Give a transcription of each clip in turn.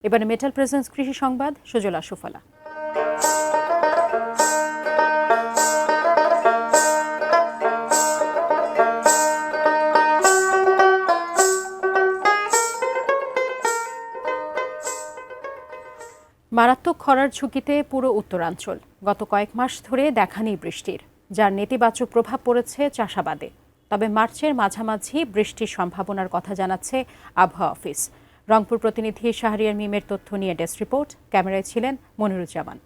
এবারে metal presence কৃষি সংবাদ, সুজলা সুফলা। মারাত্মক খরার ঝুঁকিতে পুরো উত্তরাঞ্চল। গত কয়েক মাস ধরে দেখা নেই বৃষ্টির, যার নেতিবাচক প্রভাব পড়েছে চাষাবাদে। তবে মার্চের মাঝামাঝি বৃষ্টির সম্ভাবনার কথা জানাচ্ছে আবহাওয়া অফিস। রংপুর প্রতিনিধি শাহরিয়ার মিমের তথ্য নিয়ে ডেস্ক রিপোর্ট। ক্যামেরায় ছিলেন মনিরুজ্জামান।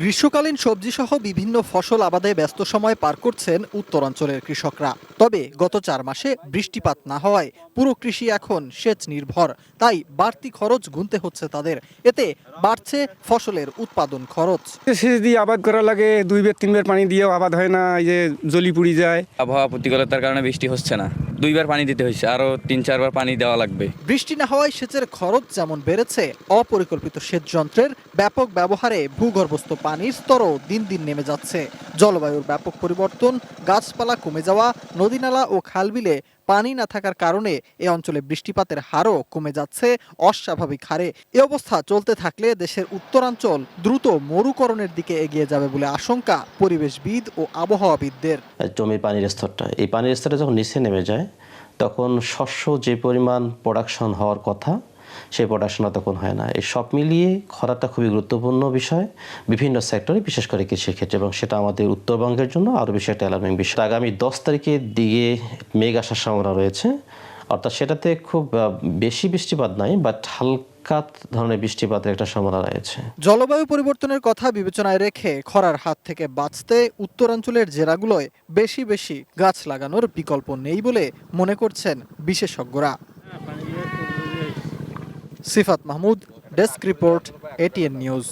গ্রীষ্মকালীন সবজিসহ বিভিন্ন ফসল আবাদে ব্যস্ত সময় পার করছেন উত্তরাঞ্চলের কৃষকরা। তবে গত 4 মাসে বৃষ্টিপাত না হওয়ায় পুরো কৃষি এখন সেচ নির্ভর। তাই বাড়তি খরচ গুনতে হচ্ছে তাদের। এতে বাড়ছে ফসলের উৎপাদন খরচ। সেচ দিয়ে আবাদ করা লাগে, 2-3 বার পানি দিয়েও আবাদ হয় না, এই যে জলি পুড়ি যায়। আবহাওয়া প্রতিকূলতার কারণে বৃষ্টি হচ্ছে না, 2 বার পানি দিতে হয়েছে, আরো 3-4 বার পানি দেওয়া লাগবে। বৃষ্টি না হওয়ায় সেচের খরচ যেমন বেড়েছে, অপরিকল্পিত সেচ যন্ত্রের ব্যাপক ব্যবহারে ভূগর্ভস্থ পানির স্তরও দিন দিন নেমে যাচ্ছে। জলবায়ুর ব্যাপক পরিবর্তন, গাছপালা কমে যাওয়া, নদীনালা ও খালবিলে পানি না থাকার কারণে এ অঞ্চলে বৃষ্টিপাতের হারও কমে যাচ্ছে অস্বাভাবিক হারে। এ অবস্থা চলতে থাকলে দেশের উত্তরাঞ্চল দ্রুত মরুকরণের দিকে এগিয়ে যাবে বলে আশঙ্কা পরিবেশবিদ ও আবহাওয়াবিদদের। জমির পানির স্তরটা যখন নিচে নেমে যায়, তখন শস্য যে পরিমাণ প্রোডাকশন হওয়ার কথা সেই প্রোডাকশনটা তখন হয় না। এই সব মিলিয়ে খরাটা খুবই গুরুত্বপূর্ণ বিষয় বিভিন্ন সেক্টরে, বিশেষ করে কৃষির ক্ষেত্রে, এবং সেটা আমাদের উত্তরবঙ্গের জন্য আরও বেশি একটা অ্যালার্মিং বিষয়। আগামী 10 তারিখের দিকে মেঘ আসার সম্ভাবনা রয়েছে, অর্থাৎ সেটাতে খুব বেশি বৃষ্টিপাত নাই, বাট হালকা ধরনের বৃষ্টিপাতের একটা সম্ভাবনা রয়েছে। জলবায়ু পরিবর্তনের কথা বিবেচনায় রেখে খরার হাত থেকে বাঁচতে উত্তরাঞ্চলের জেলাগুলোয় বেশি বেশি গাছ লাগানোর বিকল্প নেই বলে মনে করছেন বিশেষজ্ঞরা। Sifat Mahmud, desk report, ATN news.